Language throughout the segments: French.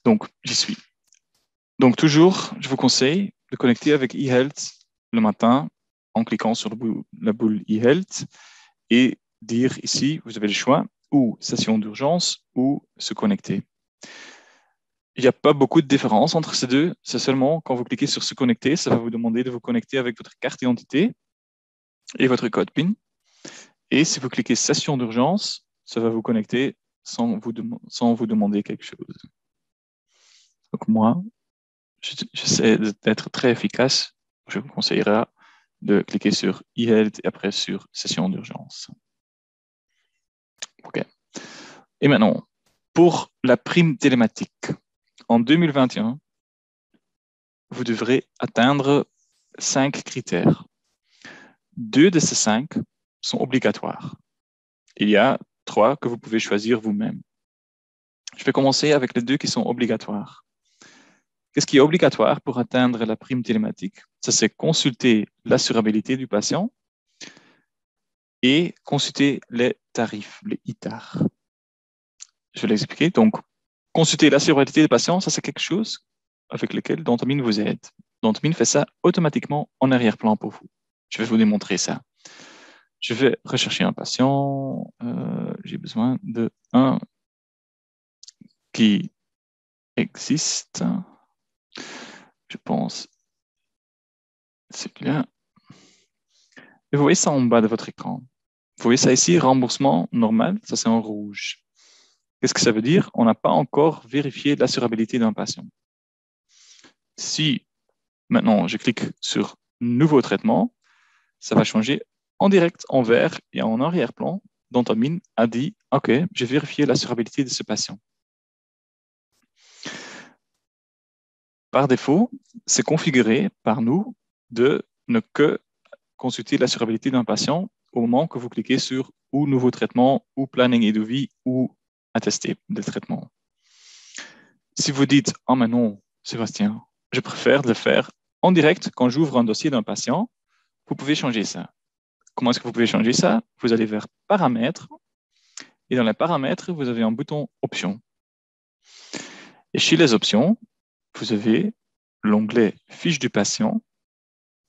Donc, j'y suis. Donc, toujours, je vous conseille de connecter avec eHealth le matin en cliquant sur la boule eHealth et dire ici, vous avez le choix, ou session d'urgence ou se connecter. Il n'y a pas beaucoup de différence entre ces deux. C'est seulement quand vous cliquez sur se connecter, ça va vous demander de vous connecter avec votre carte d'identité et votre code PIN. Et si vous cliquez session d'urgence, ça va vous connecter sans vous demander quelque chose. Donc moi, j'essaie d'être très efficace. Je vous conseillerais de cliquer sur eHealth et après sur session d'urgence. OK. Et maintenant, pour la prime télématique, en 2021, vous devrez atteindre 5 critères. 2 de ces 5 sont obligatoires. Il y a 3 que vous pouvez choisir vous-même. Je vais commencer avec les 2 qui sont obligatoires. Qu'est-ce qui est obligatoire pour atteindre la prime télématique? Ça, c'est consulter l'assurabilité du patient et consulter les tarifs, les ITAR. Je vais l'expliquer. Donc, consulter l'assurabilité du patient, ça, c'est quelque chose avec lequel Dentamine vous aide. Dentamine fait ça automatiquement en arrière-plan pour vous. Je vais vous démontrer ça. Je vais rechercher un patient. J'ai besoin de un qui existe. Je pense celui-là. Et vous voyez ça en bas de votre écran. Vous voyez ça ici, remboursement normal, ça c'est en rouge. Qu'est-ce que ça veut dire? On n'a pas encore vérifié l'assurabilité d'un patient. Si maintenant je clique sur nouveau traitement, ça va changer en direct, en vert et en arrière-plan. Dentamine a dit, OK, j'ai vérifié l'assurabilité de ce patient. Par défaut, c'est configuré par nous de ne que consulter l'assurabilité d'un patient au moment que vous cliquez sur ou nouveau traitement, ou planning et devis, ou attester des traitements. Si vous dites, oh mais non, Sébastien, je préfère le faire en direct quand j'ouvre un dossier d'un patient, vous pouvez changer ça. Comment est-ce que vous pouvez changer ça? Vous allez vers paramètres, et dans les paramètres, vous avez un bouton options. Et chez les options, vous avez l'onglet fiche du patient,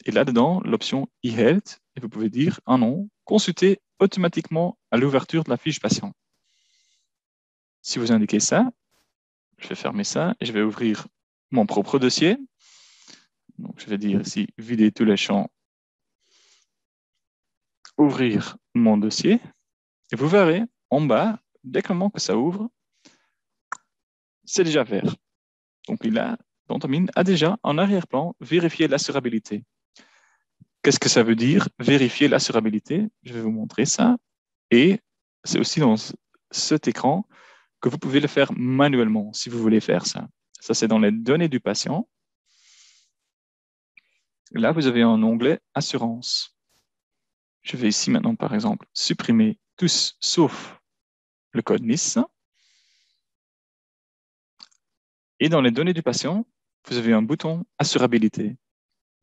et là-dedans, l'option eHealth, et vous pouvez dire, ah non, consulter automatiquement à l'ouverture de la fiche patient. Si vous indiquez ça, je vais fermer ça et je vais ouvrir mon propre dossier. Donc, je vais dire ici, vider tous les champs, ouvrir mon dossier. Et vous verrez, en bas, dès que le moment que ça ouvre, c'est déjà vert. Donc, Dentamine a déjà, en arrière-plan, vérifié l'assurabilité. Qu'est-ce que ça veut dire, vérifier l'assurabilité? Je vais vous montrer ça. Et c'est aussi dans cet écran que vous pouvez le faire manuellement si vous voulez faire ça. Ça, c'est dans les données du patient. Là, vous avez un onglet Assurance. Je vais ici maintenant, par exemple, supprimer tous sauf le code NIS. Et dans les données du patient, vous avez un bouton Assurabilité.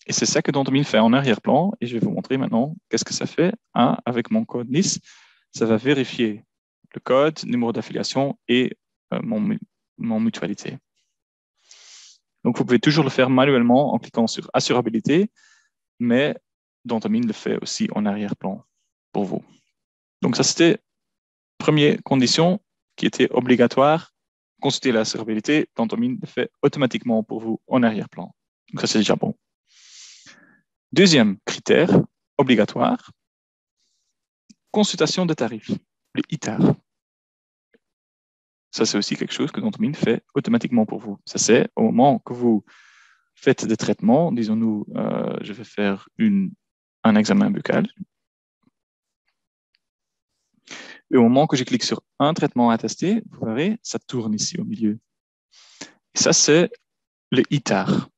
Et c'est ça que Dentamine fait en arrière-plan. Et je vais vous montrer maintenant qu'est-ce que ça fait. Avec mon code NIS, ça va vérifier le code, numéro d'affiliation et mon mutualité. Donc, vous pouvez toujours le faire manuellement en cliquant sur Assurabilité, mais Dentamine le fait aussi en arrière-plan pour vous. Donc, ça, c'était première condition qui était obligatoire. Consulter l'assurabilité, Dentamine le fait automatiquement pour vous en arrière-plan. Donc, ça, c'est déjà bon. Deuxième critère obligatoire, consultation de tarifs, le ITAR. Ça, c'est aussi quelque chose que Dentamine fait automatiquement pour vous. Ça, c'est au moment que vous faites des traitements, disons-nous, je vais faire un examen buccal. Et au moment que je clique sur un traitement à tester, vous verrez, ça tourne ici au milieu. Et ça, c'est le ITAR.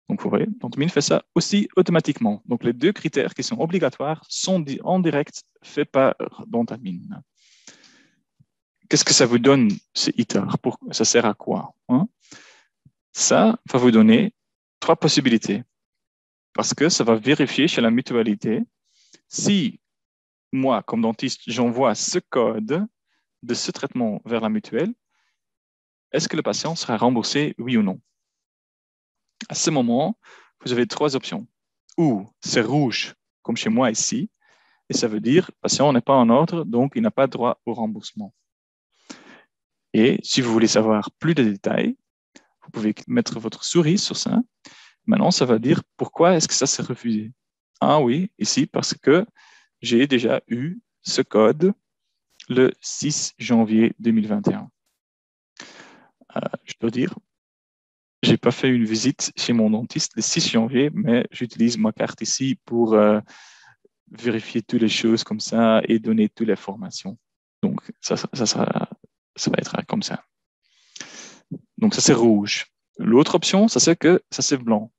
Donc, vous voyez, Dentamine fait ça aussi automatiquement. Donc, les deux critères qui sont obligatoires sont en direct faits par Dentamine. Qu'est-ce que ça vous donne, ce ITAR? Ça sert à quoi, hein? Ça va vous donner 3 possibilités. Parce que ça va vérifier chez la mutualité si moi, comme dentiste, j'envoie ce code de ce traitement vers la mutuelle, est-ce que le patient sera remboursé, oui ou non? À ce moment, vous avez trois options. Ou c'est rouge, comme chez moi ici, et ça veut dire le patient n'est pas en ordre, donc il n'a pas droit au remboursement. Et si vous voulez savoir plus de détails, vous pouvez mettre votre souris sur ça. Maintenant, ça va dire pourquoi est-ce que ça s'est refusé. Ah oui, ici, parce que j'ai déjà eu ce code le 6 janvier 2021. Je dois dire, je n'ai pas fait une visite chez mon dentiste le 6 janvier, mais j'utilise ma carte ici pour vérifier toutes les choses comme ça et donner toutes les formations. Donc, ça va être comme ça. Donc, ça, c'est rouge. L'autre option, ça, c'est que ça, c'est blanc.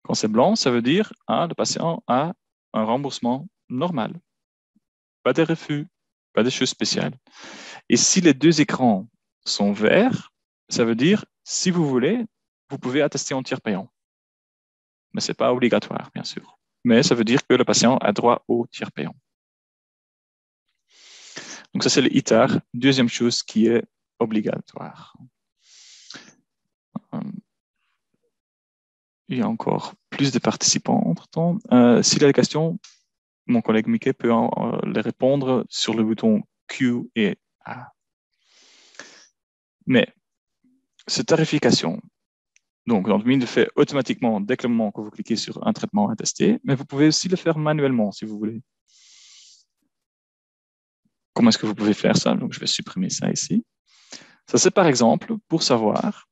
Quand c'est blanc, ça veut dire le patient a un remboursement normal. Pas de refus, pas de choses spéciales. Et si les deux écrans sont verts, ça veut dire, si vous voulez, vous pouvez attester en tiers payant. Mais ce n'est pas obligatoire, bien sûr. Mais ça veut dire que le patient a droit au tiers payant. Donc ça, c'est le ITAR. Deuxième chose qui est obligatoire. Il y a encore plus de participants entre-temps. S'il y a des questions, mon collègue Mickey peut les répondre sur le bouton Q et A. Mais cette tarification, donc Dentmin le fait automatiquement dès que le moment que vous cliquez sur un traitement à tester, mais vous pouvez aussi le faire manuellement si vous voulez. Comment est-ce que vous pouvez faire ça? Donc, je vais supprimer ça ici. Ça, c'est par exemple pour savoir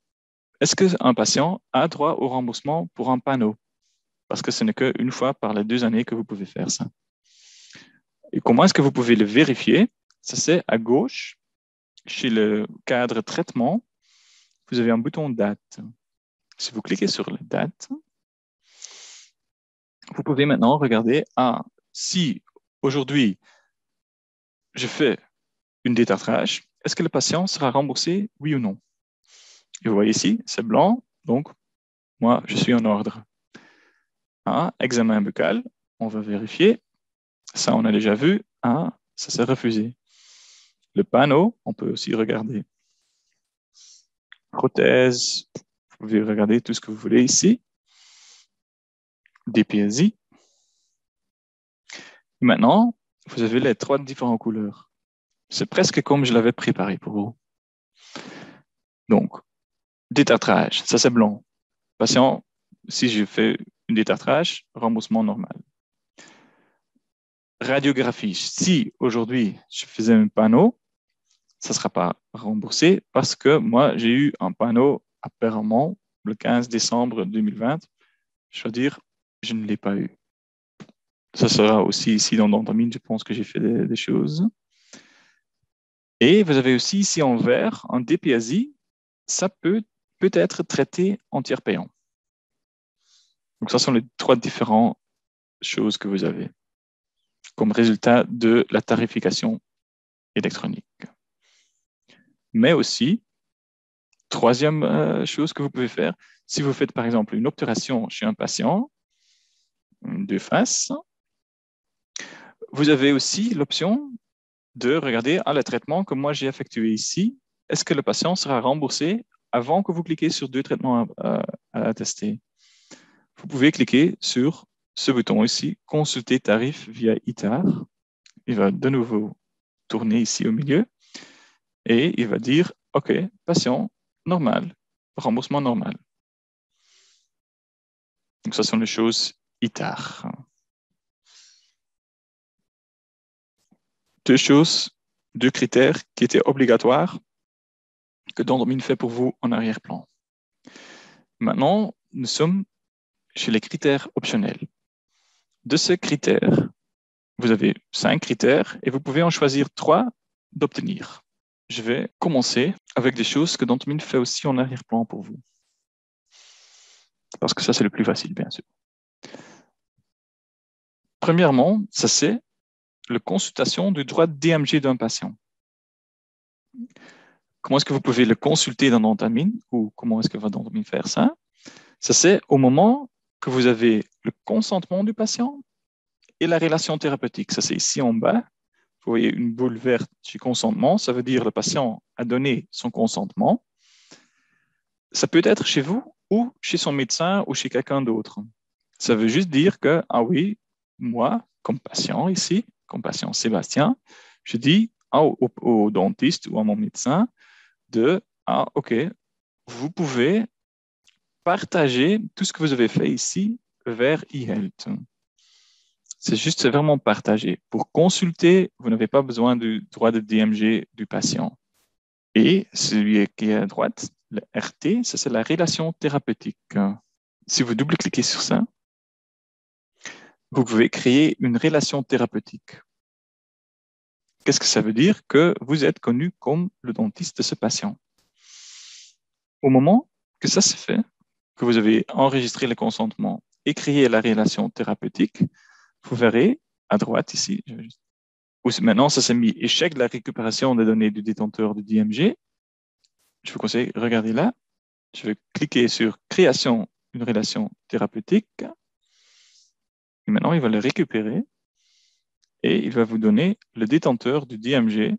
est-ce qu'un patient a droit au remboursement pour un panneau? Parce que ce n'est qu'une fois par les 2 années que vous pouvez faire ça. Et comment est-ce que vous pouvez le vérifier? Ça, c'est à gauche, chez le cadre traitement, vous avez un bouton date. Si vous cliquez sur la date, vous pouvez maintenant regarder si aujourd'hui je fais une détartrage, est-ce que le patient sera remboursé, oui ou non? Et vous voyez ici, c'est blanc, donc moi, je suis en ordre. Examen buccal, on va vérifier. Ça, on a déjà vu. Ça s'est refusé. Le panneau, on peut aussi regarder. Prothèse, vous pouvez regarder tout ce que vous voulez ici. DPSI. Maintenant, vous avez les 3 différentes couleurs. C'est presque comme je l'avais préparé pour vous. Donc, détartrage, ça c'est blanc. Patient, si je fais une détartrage, remboursement normal. Radiographie, si aujourd'hui je faisais un panneau, ça ne sera pas remboursé parce que moi, j'ai eu un panneau apparemment le 15 décembre 2020. Je veux dire, je ne l'ai pas eu. Ça sera aussi ici dans Dentmin, je pense que j'ai fait des choses. Et vous avez aussi ici en vert un DPSI. Ça peut être traité en tiers payant. Donc, ça sont les 3 différentes choses que vous avez comme résultat de la tarification électronique. Mais aussi, troisième chose que vous pouvez faire, si vous faites par exemple une obturation chez un patient, de face, vous avez aussi l'option de regarder le traitement que moi j'ai effectué ici. Est-ce que le patient sera remboursé avant que vous cliquez sur 2 traitements à tester? Vous pouvez cliquer sur ce bouton ici, consulter tarif via ITAR. Il va de nouveau tourner ici au milieu et il va dire, OK, patient normal, remboursement normal. Donc, ça sont les choses ITAR. 2 critères qui étaient obligatoires que Dentmin fait pour vous en arrière-plan. Maintenant, nous sommes chez les critères optionnels. De ces critères, vous avez 5 critères et vous pouvez en choisir 3 d'obtenir. Je vais commencer avec des choses que Dentmin fait aussi en arrière-plan pour vous. Parce que ça, c'est le plus facile, bien sûr. Premièrement, ça c'est la consultation du droit de DMG d'un patient. Comment est-ce que vous pouvez le consulter dans Dentmin ou comment est-ce que va Dentmin faire ça? Ça c'est au moment que vous avez le consentement du patient et la relation thérapeutique. Ça c'est ici en bas. vous voyez une boule verte chez consentement, ça veut dire le patient a donné son consentement. Ça peut être chez vous ou chez son médecin ou chez quelqu'un d'autre. Ça veut juste dire que, ah oui, moi, comme patient ici, comme patient Sébastien, je dis au dentiste ou à mon médecin ah ok, vous pouvez partager tout ce que vous avez fait ici vers eHealth. C'est vraiment partager. Pour consulter, vous n'avez pas besoin du droit de DMG du patient. Et celui qui est à droite, le RT, ça c'est la relation thérapeutique. Si vous double-cliquez sur ça, vous pouvez créer une relation thérapeutique. Qu'est-ce que ça veut dire? Que vous êtes connu comme le dentiste de ce patient. Au moment que ça se fait, que vous avez enregistré le consentement et créé la relation thérapeutique, vous verrez à droite ici, maintenant ça s'est mis échec de la récupération des données du détenteur du DMG. Je vous conseille, regardez là, je vais cliquer sur création d'une relation thérapeutique. Et maintenant, il va le récupérer et il va vous donner le détenteur du DMG.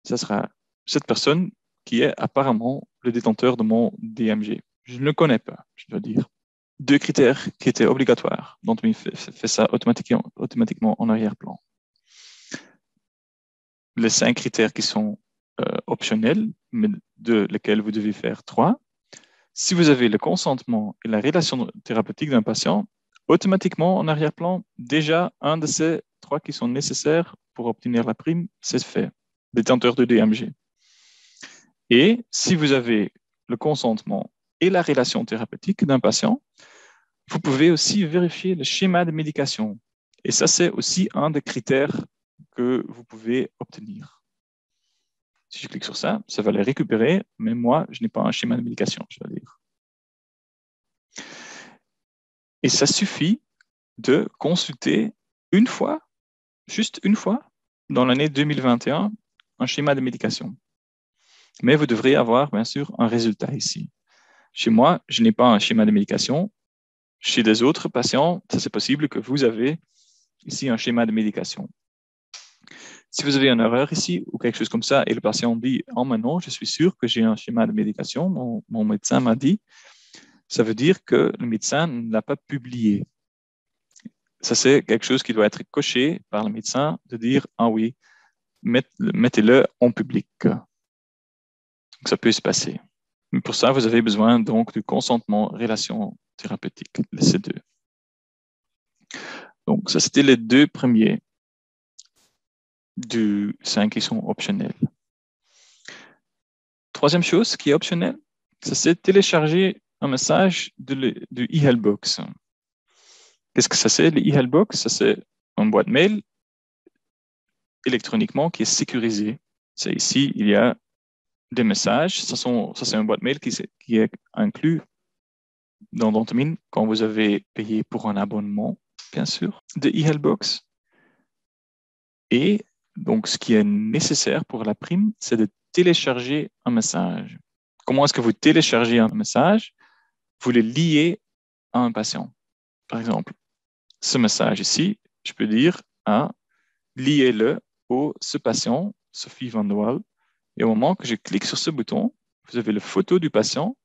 Ça sera cette personne qui est apparemment le détenteur de mon DMG. Je ne le connais pas, je dois dire. 2 critères qui étaient obligatoires. Donc, il fait ça automatiquement en arrière-plan. Les 5 critères qui sont optionnels, mais de lesquels vous devez faire 3. Si vous avez le consentement et la relation thérapeutique d'un patient, automatiquement en arrière-plan, déjà un de ces 3 qui sont nécessaires pour obtenir la prime, c'est fait, détenteur de DMG. Et si vous avez le consentement et la relation thérapeutique d'un patient, vous pouvez aussi vérifier le schéma de médication. Et ça, c'est aussi un des critères que vous pouvez obtenir. Si je clique sur ça, ça va les récupérer, mais moi, je n'ai pas un schéma de médication, je dois dire. Et ça suffit de consulter une fois, juste une fois, dans l'année 2021, un schéma de médication. Mais vous devrez avoir, bien sûr, un résultat ici. Chez moi, je n'ai pas un schéma de médication. Chez des autres patients, c'est possible que vous avez ici un schéma de médication. Si vous avez une erreur ici ou quelque chose comme ça et le patient dit « Oh, mais non, je suis sûr que j'ai un schéma de médication, mon médecin m'a dit », ça veut dire que le médecin ne l'a pas publié. Ça, c'est quelque chose qui doit être coché par le médecin de dire « Ah oui, mettez-le en public ». Donc, ça peut se passer. Mais pour ça, vous avez besoin donc du consentement relation thérapeutique, les C2. Donc, ça, c'était les 2 premiers du 5 qui sont optionnels. Troisième chose qui est optionnelle, c'est télécharger un message de eHealthBox. Qu'est-ce que ça c'est, le eHealthBox? Ça, c'est une boîte mail électroniquement qui est sécurisée. C'est ici, il y a des messages. Ça, c'est une boîte mail qui est inclus dans Dentamine quand vous avez payé pour un abonnement, bien sûr, de eHealthBox. Et donc, ce qui est nécessaire pour la prime, c'est de télécharger un message. Comment est-ce que vous téléchargez un message? Vous le liez à un patient. Par exemple, ce message ici, je peux dire liez-le ce patient, Sophie Van de Waal. Et au moment que je clique sur ce bouton, vous avez la photo du patient,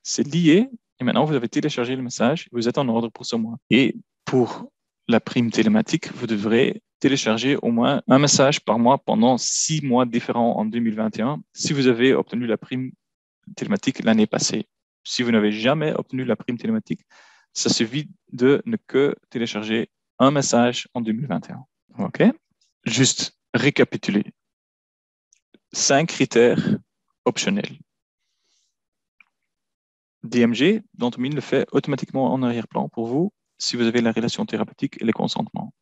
c'est lié, et maintenant vous avez téléchargé le message, vous êtes en ordre pour ce mois. Et pour la prime télématique, vous devrez télécharger au moins un message par mois pendant 6 mois différents en 2021 si vous avez obtenu la prime télématique l'année passée. Si vous n'avez jamais obtenu la prime télématique, ça suffit de ne que télécharger un message en 2021. OK? Juste récapituler. 5 critères optionnels. DMG, Dentamine le fait automatiquement en arrière-plan pour vous si vous avez la relation thérapeutique et le consentement.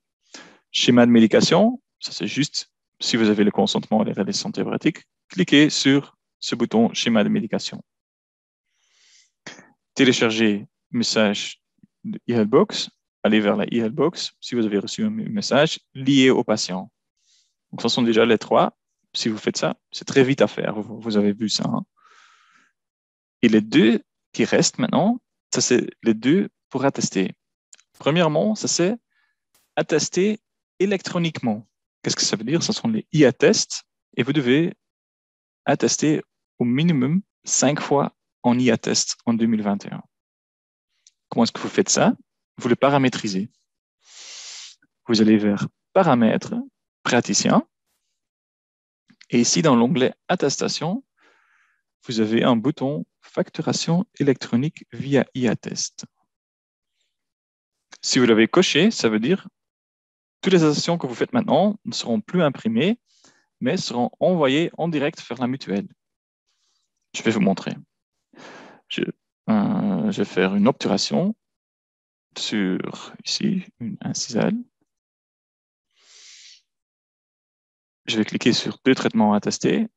Schéma de médication, ça c'est juste si vous avez le consentement et la relation thérapeutique, cliquez sur ce bouton schéma de médication. Téléchargez message de eHealthBox, allez vers la eHealthBox si vous avez reçu un message lié au patient. Donc, ce sont déjà les 3. Si vous faites ça, c'est très vite à faire. Vous avez vu ça. Hein? Et les 2 qui restent maintenant, ça c'est les 2 pour attester. Premièrement, ça c'est attester électroniquement. Qu'est-ce que ça veut dire? Ce sont les IA-tests et vous devez attester au minimum 5 fois en IA-test en 2021. Comment est-ce que vous faites ça? Vous le paramétrisez. Vous allez vers Paramètres, Praticien. Et ici, dans l'onglet Attestation, vous avez un bouton Facturation électronique via IA-test. Si vous l'avez coché, ça veut dire toutes les attestations que vous faites maintenant ne seront plus imprimées, mais seront envoyées en direct vers la mutuelle. Je vais vous montrer. Je vais faire une obturation sur ici, un CISAL. Je vais cliquer sur deux traitements à tester.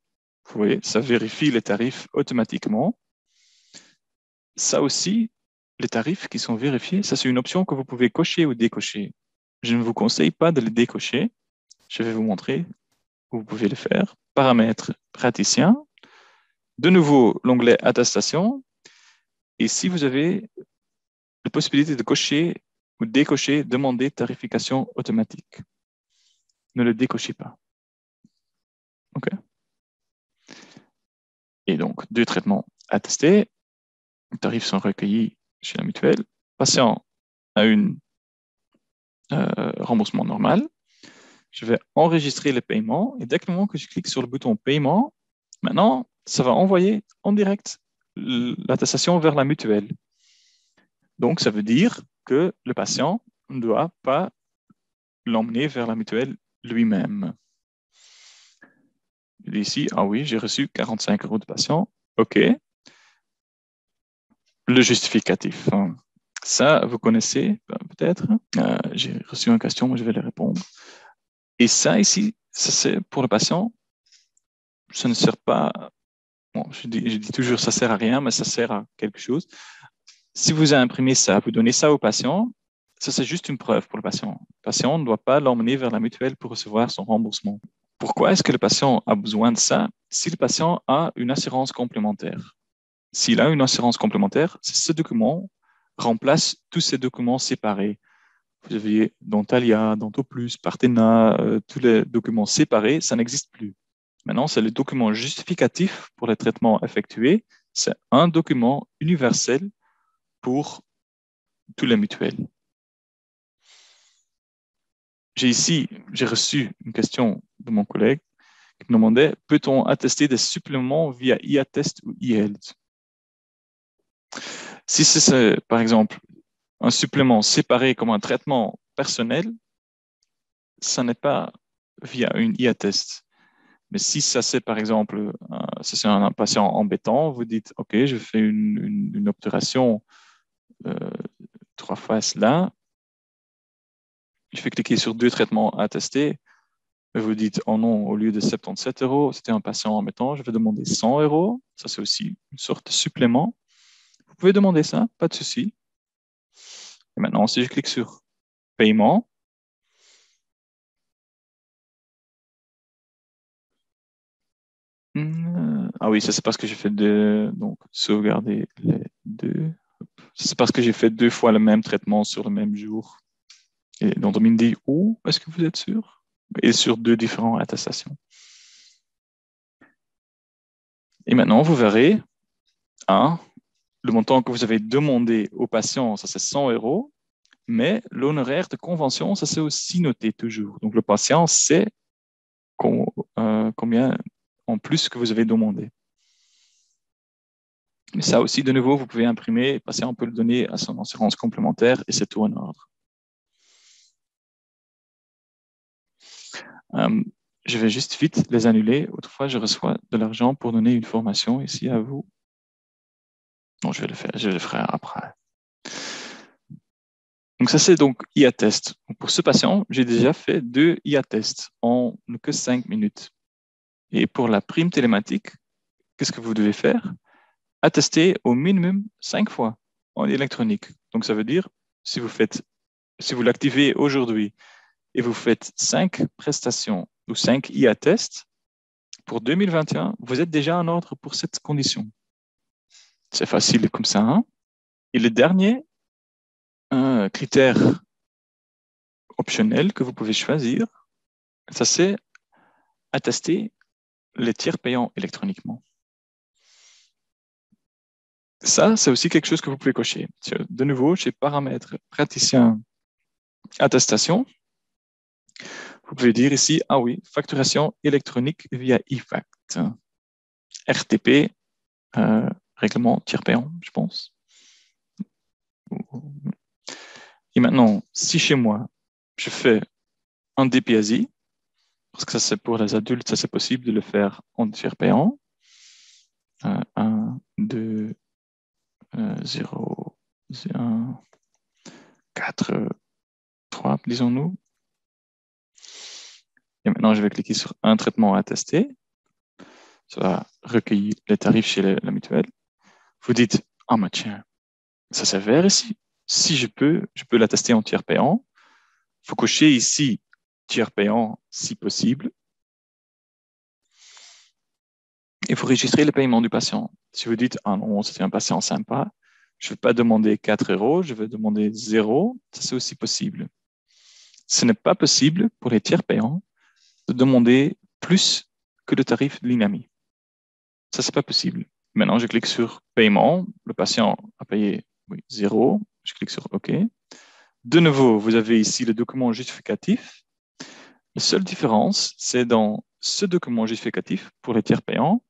Vous voyez, ça vérifie les tarifs automatiquement. Ça aussi, les tarifs qui sont vérifiés, ça c'est une option que vous pouvez cocher ou décocher. Je ne vous conseille pas de les décocher. Je vais vous montrer où vous pouvez le faire. Paramètres praticien. De nouveau, l'onglet attestation. Et si vous avez la possibilité de cocher ou décocher, demander tarification automatique. Ne le décochez pas. OK. Et donc, deux traitements à tester. Les tarifs sont recueillis chez la mutuelle. Patient a un remboursement normal. Je vais enregistrer le paiement et dès que je clique sur le bouton paiement, maintenant, ça va envoyer en direct l'attestation vers la mutuelle. Donc, ça veut dire que le patient ne doit pas l'emmener vers la mutuelle lui-même. Ici, ah oui, j'ai reçu 45 € de patient. OK. Le justificatif. Ça, vous connaissez peut-être. J'ai reçu une question, je vais les répondre. Et ça ici, ça c'est pour le patient. Ça ne sert pas. Bon, je dis toujours ça sert à rien, mais ça sert à quelque chose. Si vous imprimez ça, vous donnez ça au patient, ça c'est juste une preuve pour le patient. Le patient ne doit pas l'emmener vers la mutuelle pour recevoir son remboursement. Pourquoi est-ce que le patient a besoin de ça? Si le patient a une assurance complémentaire. S'il a une assurance complémentaire, ce document remplace tous ces documents séparés. Vous avez Dentalia, Dentoplus, Partena, tous les documents séparés, ça n'existe plus. Maintenant, c'est le document justificatif pour les traitements effectués. C'est un document universel pour tous les mutuelles. J'ai reçu une question de mon collègue qui me demandait, peut-on attester des suppléments via IA-test ou e-health? Si c'est, par exemple, un supplément séparé comme un traitement personnel, ça n'est pas via une IA-test. Mais si ça c'est, par exemple, si c'est un patient embêtant, vous dites, OK, je fais une obturation 3 fois cela, je vais cliquer sur deux traitements à tester, et vous dites, oh non, au lieu de 77 €, c'était un patient embêtant, je vais demander 100 €. Ça, c'est aussi une sorte de supplément. Vous pouvez demander ça, pas de souci. Et maintenant, si je clique sur paiement, ah oui, ça c'est parce que j'ai fait donc sauvegarder les deux. C'est parce que j'ai fait 2 fois le même traitement sur le même jour. Et donc, Domine dit, oh, est-ce que vous êtes sûr? Et sur 2 différentes attestations. Et maintenant, vous verrez, le montant que vous avez demandé au patient, ça c'est 100 €, mais l'honoraire de convention, ça c'est aussi noté toujours. Donc, le patient sait combien en plus que vous avez demandé. Mais ça aussi, de nouveau, vous pouvez imprimer, le patient peut le donner à son assurance complémentaire et c'est tout en ordre. Je vais juste vite les annuler. Autrefois, je reçois de l'argent pour donner une formation ici à vous. Non, je le ferai après. Donc ça, c'est donc IA-test. Pour ce patient, j'ai déjà fait 2 IA-tests en que 5 minutes. Et pour la prime télématique, qu'est-ce que vous devez faire? Attester au minimum 5 fois en électronique. Donc ça veut dire, si vous l'activez aujourd'hui et vous faites 5 prestations ou 5 IA-tests, pour 2021, vous êtes déjà en ordre pour cette condition. C'est facile comme ça. Hein? Et le dernier critère optionnel que vous pouvez choisir, Ça, c'est attester les tiers payants électroniquement. Ça, c'est aussi quelque chose que vous pouvez cocher. De nouveau, chez paramètres praticien attestation, vous pouvez dire ici, ah oui, facturation électronique via eFact. RTP, règlement tiers payant, je pense. Et maintenant, si chez moi, je fais un DPASI, parce que ça c'est pour les adultes, ça c'est possible de le faire en tiers payant. 1, 2, 0, 1, 4, 3, disons-nous. Et maintenant, je vais cliquer sur un traitement à tester. Ça va recueillir les tarifs chez la mutuelle. Vous dites, ah, mais tiens, ça s'avère ici. Si je peux l'attester en tiers payant. Il faut cocher ici tiers payant si possible. Il faut registrer le paiement du patient. Si vous dites, ah non, c'est un patient sympa, je ne vais pas demander 4 €, je vais demander 0, ça c'est aussi possible. Ce n'est pas possible pour les tiers payants de demander plus que le tarif de l'INAMI. Ça, c'est pas possible. Maintenant, je clique sur paiement. Le patient a payé 0. Je clique sur OK. De nouveau, vous avez ici le document justificatif. La seule différence, c'est dans ce document justificatif pour les tiers payants,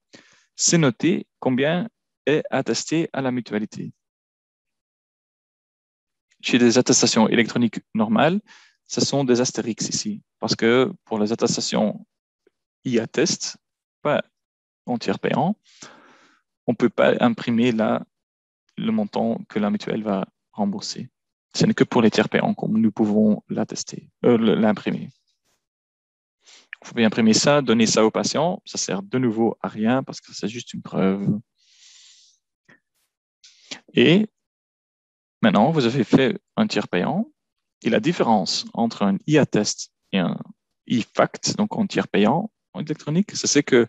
c'est noté combien est attesté à la mutualité. Chez des attestations électroniques normales, ce sont des astérix ici, parce que pour les attestations e-attest, pas en tiers payant, on ne peut pas imprimer là le montant que la mutuelle va rembourser. Ce n'est que pour les tiers payants que nous pouvons l'attester, l'imprimer. Vous pouvez imprimer ça, donner ça au patient, ça sert de nouveau à rien parce que c'est juste une preuve. Et maintenant, vous avez fait un tiers payant et la différence entre un e-attest et un e-fact, donc un tiers payant en électronique, c'est que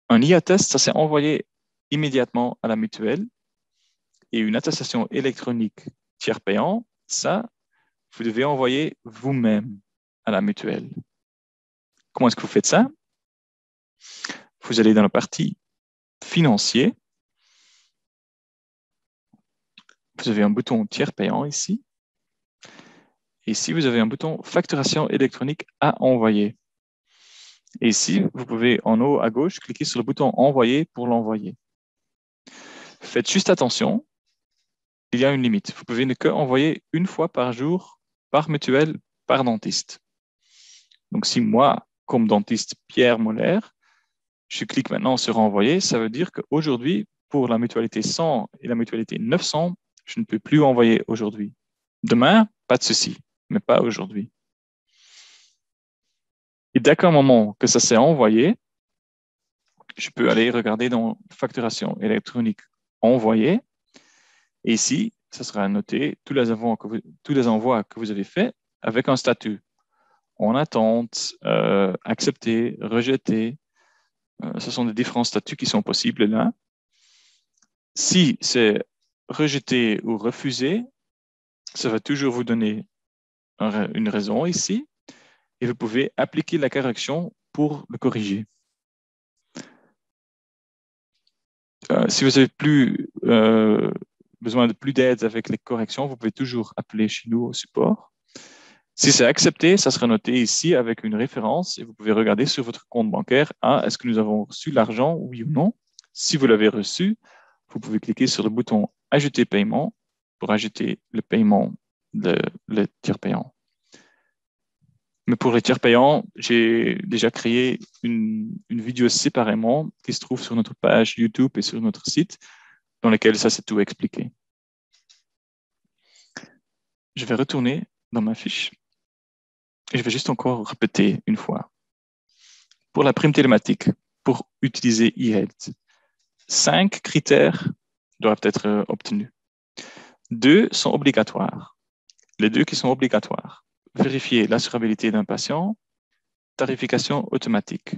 un e-attest, ça s'est envoyé immédiatement à la mutuelle et une attestation électronique tiers payant, ça, vous devez envoyer vous-même à la mutuelle. Comment est-ce que vous faites ça? Vous allez dans la partie financier. Vous avez un bouton tiers payant ici. Et ici, vous avez un bouton facturation électronique à envoyer. Et ici, vous pouvez en haut à gauche cliquer sur le bouton envoyer pour l'envoyer. Faites juste attention, il y a une limite. Vous pouvez ne que envoyer une fois par jour, par mutuelle, par dentiste. Donc, si moi, comme dentiste Pierre Moller, je clique maintenant sur envoyer, ça veut dire qu'aujourd'hui, pour la mutualité 100 et la mutualité 900, je ne peux plus envoyer aujourd'hui. Demain, pas de souci, mais pas aujourd'hui. Et dès qu'un moment que ça s'est envoyé, je peux aller regarder dans facturation électronique envoyée. Et ici, ça sera noté tous les envois que vous avez faits avec un statut. En attente, accepté, rejeté. Ce sont des différents statuts qui sont possibles là. Si c'est rejeté ou refusé, ça va toujours vous donner une raison ici et vous pouvez appliquer la correction pour le corriger. Si vous avez besoin de plus d'aide avec les corrections, vous pouvez toujours appeler chez nous au support. Si c'est accepté, ça sera noté ici avec une référence et vous pouvez regarder sur votre compte bancaire, est-ce que nous avons reçu l'argent, oui ou non. Si vous l'avez reçu, vous pouvez cliquer sur le bouton Ajouter paiement pour ajouter le paiement, le tiers payant. Mais pour les tiers payants, j'ai déjà créé une vidéo séparément qui se trouve sur notre page YouTube et sur notre site, dans laquelle ça c'est tout expliqué. Je vais retourner dans ma fiche et je vais juste encore répéter une fois. Pour la prime télématique, pour utiliser eHealth, 5 critères doivent être obtenus. 2 sont obligatoires. Les 2 qui sont obligatoires. Vérifier l'assurabilité d'un patient, tarification automatique.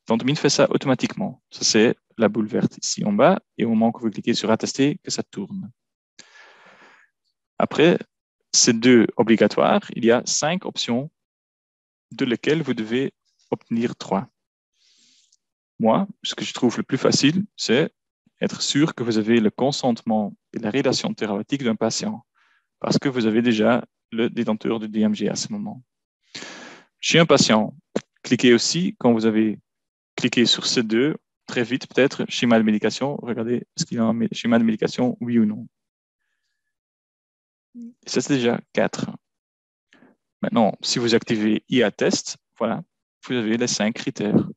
Vendomine fait ça automatiquement. Ça, c'est la boule verte ici en bas. Et au moment que vous cliquez sur attester, que ça tourne. Après ces 2 obligatoires, il y a 5 options de lesquels vous devez obtenir 3. Moi, ce que je trouve le plus facile, c'est être sûr que vous avez le consentement et la relation thérapeutique d'un patient, parce que vous avez déjà le détenteur du DMG à ce moment. Chez un patient, cliquez aussi, quand vous avez cliqué sur ces deux, très vite peut-être, schéma de médication, regardez est-ce qu'il y a un schéma de médication, oui ou non. Et ça, c'est déjà 4. Maintenant, si vous activez IA Test, voilà, vous avez les 5 critères.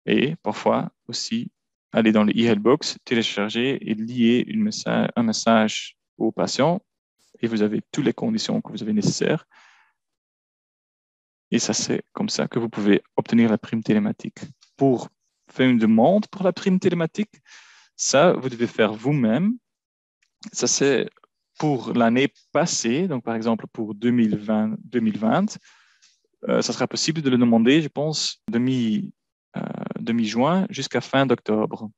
Et parfois aussi, aller dans le eHealthBox, télécharger et lier un message au patient et vous avez toutes les conditions que vous avez nécessaires. Et ça, c'est comme ça que vous pouvez obtenir la prime télématique. Pour faire une demande pour la prime télématique, ça, vous devez faire vous-même. Ça, c'est pour l'année passée, donc par exemple pour 2020, ça sera possible de le demander, je pense, demi-juin jusqu'à fin d'octobre.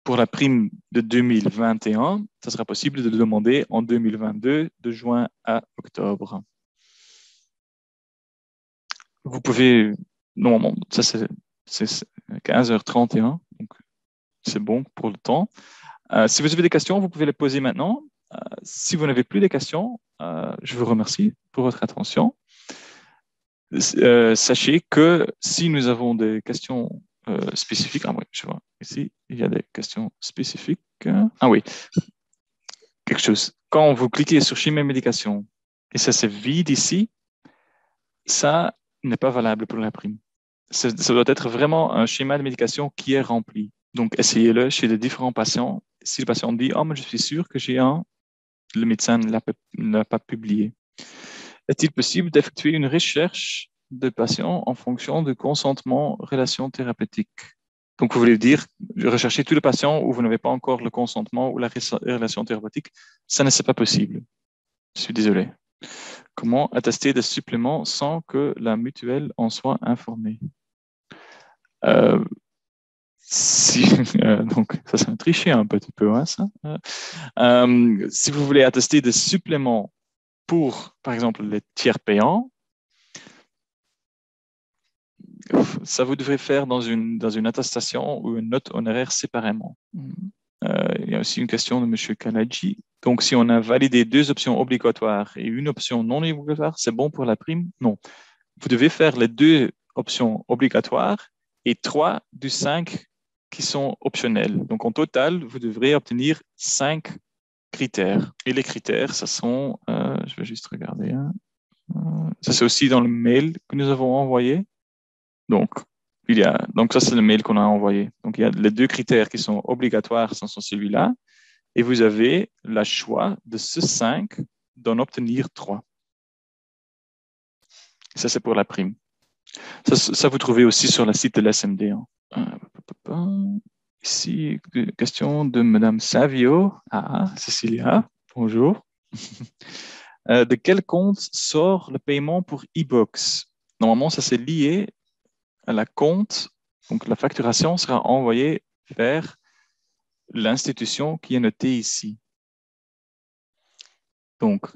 Pour la prime de 2021, ça sera possible de le demander en 2022, de juin à octobre. Vous pouvez, normalement, ça c'est 15h31, donc c'est bon pour le temps. Si vous avez des questions, vous pouvez les poser maintenant. Si vous n'avez plus de questions, je vous remercie pour votre attention. Sachez que si nous avons des questions spécifiques, oui, je vois ici, il y a des questions spécifiques. Ah oui, quelque chose. Quand vous cliquez sur schéma médication et ça c'est vide ici, ça n'est pas valable pour la prime. Ça doit être vraiment un schéma de médication qui est rempli. Donc, essayez-le chez les différents patients. Si le patient dit « Oh, mais je suis sûr que j'ai un », le médecin ne l'a pas publié. Est-il possible d'effectuer une recherche de patients en fonction du consentement relation thérapeutique? Donc, vous voulez dire, rechercher tous les patients où vous n'avez pas encore le consentement ou la relation thérapeutique, ça ne c'est pas possible. Je suis désolé. Comment attester des suppléments sans que la mutuelle en soit informée? Donc, ça c'est un tricher un petit peu, hein, ça. Si vous voulez attester des suppléments pour, par exemple, les tiers payants, ça vous devrez faire dans une attestation ou une note honoraire séparément. Il y a aussi une question de M. Kalaji. Donc, si on a validé 2 options obligatoires et une option non obligatoire, c'est bon pour la prime? Non. Vous devez faire les 2 options obligatoires et 3 du 5 qui sont optionnels. Donc, en total, vous devrez obtenir 5 critères. Et les critères, ça sont, je vais juste regarder, hein. Ça c'est aussi dans le mail que nous avons envoyé. Donc, ça c'est le mail qu'on a envoyé. Donc, il y a les 2 critères qui sont obligatoires, ce sont celui-là. Et vous avez le choix de ce 5 d'en obtenir 3. Ça, c'est pour la prime. Ça, vous trouvez aussi sur le site de l'SMD. Ici, question de Madame Savio. Ah, Cécilia, bonjour. De quel compte sort le paiement pour e-box? Normalement, ça c'est lié à la compte. Donc, la facturation sera envoyée vers l'institution qui est notée ici. Donc,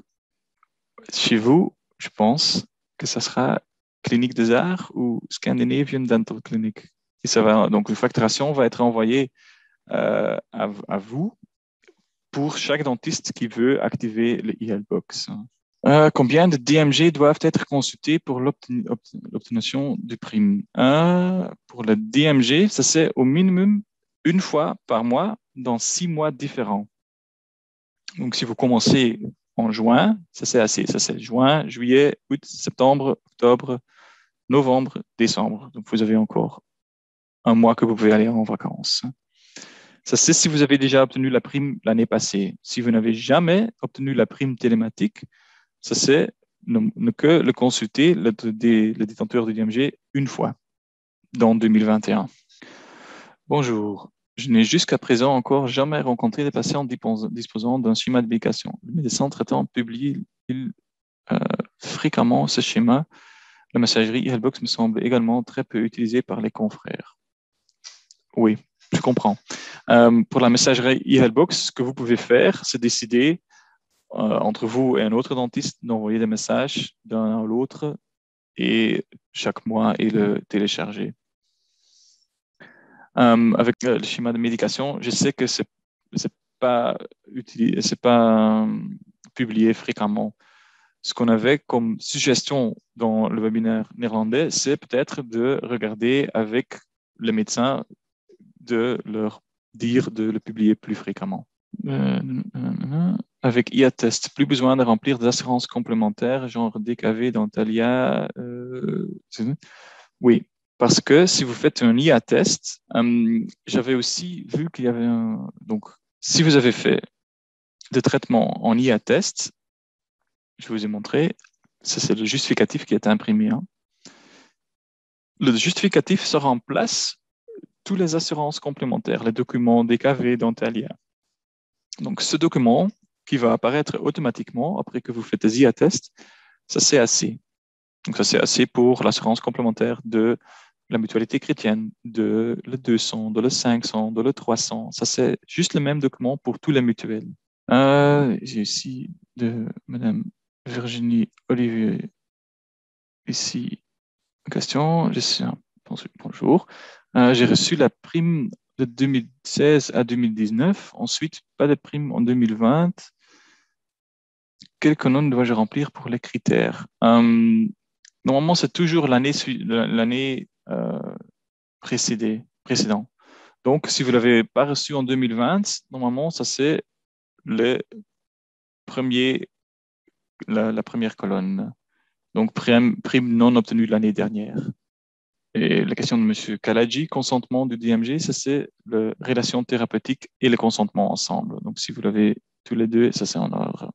chez vous, je pense que ça sera Clinique des Arts ou Scandinavian Dental Clinic. Et ça va, donc, la facturation va être envoyée à vous pour chaque dentiste qui veut activer le eHealthBox. Combien de DMG doivent être consultés pour l'obtention du prime? Pour le DMG, ça c'est au minimum une fois par mois dans 6 mois différents. Donc, si vous commencez en juin, ça c'est assez. Ça c'est juin, juillet, août, septembre, octobre, novembre, décembre. Donc, vous avez encore un mois que vous pouvez aller en vacances. Ça, c'est si vous avez déjà obtenu la prime l'année passée. Si vous n'avez jamais obtenu la prime télématique, ça, c'est ne que le consulter, le détenteur du DMG, une fois, dans 2021. Bonjour. Je n'ai jusqu'à présent encore jamais rencontré des patients disposant d'un schéma de médication. Le médecin traitant publie fréquemment ce schéma. La messagerie eHealthBox me semble également très peu utilisée par les confrères. Oui, je comprends. Pour la messagerie eHealthBox, ce que vous pouvez faire, c'est décider entre vous et un autre dentiste d'envoyer des messages d'un à l'autre et chaque mois et le télécharger. Avec le schéma de médication, je sais que c'est pas utilisé, c'est pas publié fréquemment. Ce qu'on avait comme suggestion dans le webinaire néerlandais, c'est peut-être de regarder avec les médecins, de leur dire de le publier plus fréquemment. Avec IA-Test, plus besoin de remplir des assurances complémentaires, genre DKV, Dentalia. Oui, parce que si vous faites un IA-Test, j'avais aussi vu qu'il y avait un... Donc, si vous avez fait des traitements en IA-Test, je vous ai montré, ça c'est le justificatif qui est imprimé. Hein. Le justificatif se remplace toutes les assurances complémentaires, les documents DKV, Dentalia. Donc, ce document qui va apparaître automatiquement après que vous faites des IA-tests, ça c'est assez. Donc, ça c'est assez pour l'assurance complémentaire de la mutualité chrétienne, de le 200, de le 500, de le 300. Ça c'est juste le même document pour tous les mutuelles. J'ai ici de Madame Virginie Olivier ici une question. Bonjour. J'ai reçu la prime de 2016 à 2019. Ensuite, pas de prime en 2020. Quelle colonne dois-je remplir pour les critères? Normalement, c'est toujours l'année précédente. Donc, si vous ne l'avez pas reçu en 2020, normalement, ça c'est le la première colonne. Donc, prime non obtenue l'année dernière. Et la question de M. Kaladji, consentement du DMG, ça c'est la relation thérapeutique et le consentement ensemble. Donc, si vous l'avez tous les deux, ça c'est en ordre.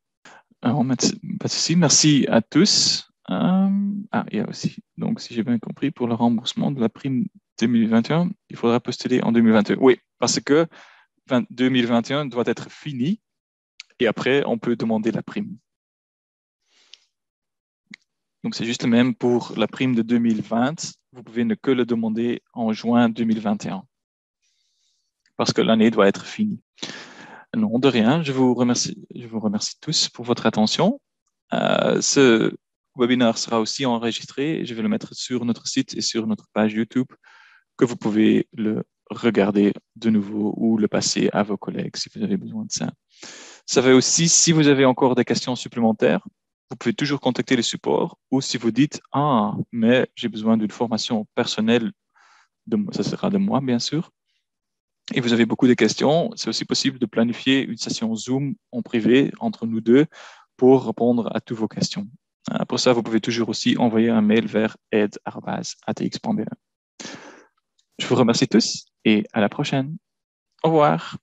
Pas de souci. Merci à tous. Il y a aussi, donc si j'ai bien compris, pour le remboursement de la prime 2021, il faudra postuler en 2021. Oui, parce que 2021 doit être fini et après, on peut demander la prime. Donc, c'est juste le même pour la prime de 2020. Vous pouvez ne que le demander en juin 2021 parce que l'année doit être finie. Non, de rien. Je vous remercie tous pour votre attention. Ce webinaire sera aussi enregistré. Je vais le mettre sur notre site et sur notre page YouTube que vous pouvez le regarder de nouveau ou le passer à vos collègues si vous avez besoin de ça. Ça fait aussi, si vous avez encore des questions supplémentaires, vous pouvez toujours contacter les supports ou si vous dites « Ah, mais j'ai besoin d'une formation personnelle, ça sera de moi, bien sûr. » Et vous avez beaucoup de questions, c'est aussi possible de planifier une session Zoom en privé entre nous deux pour répondre à toutes vos questions. Pour ça, vous pouvez toujours aussi envoyer un mail vers aide@atx.be. Je vous remercie tous et à la prochaine. Au revoir.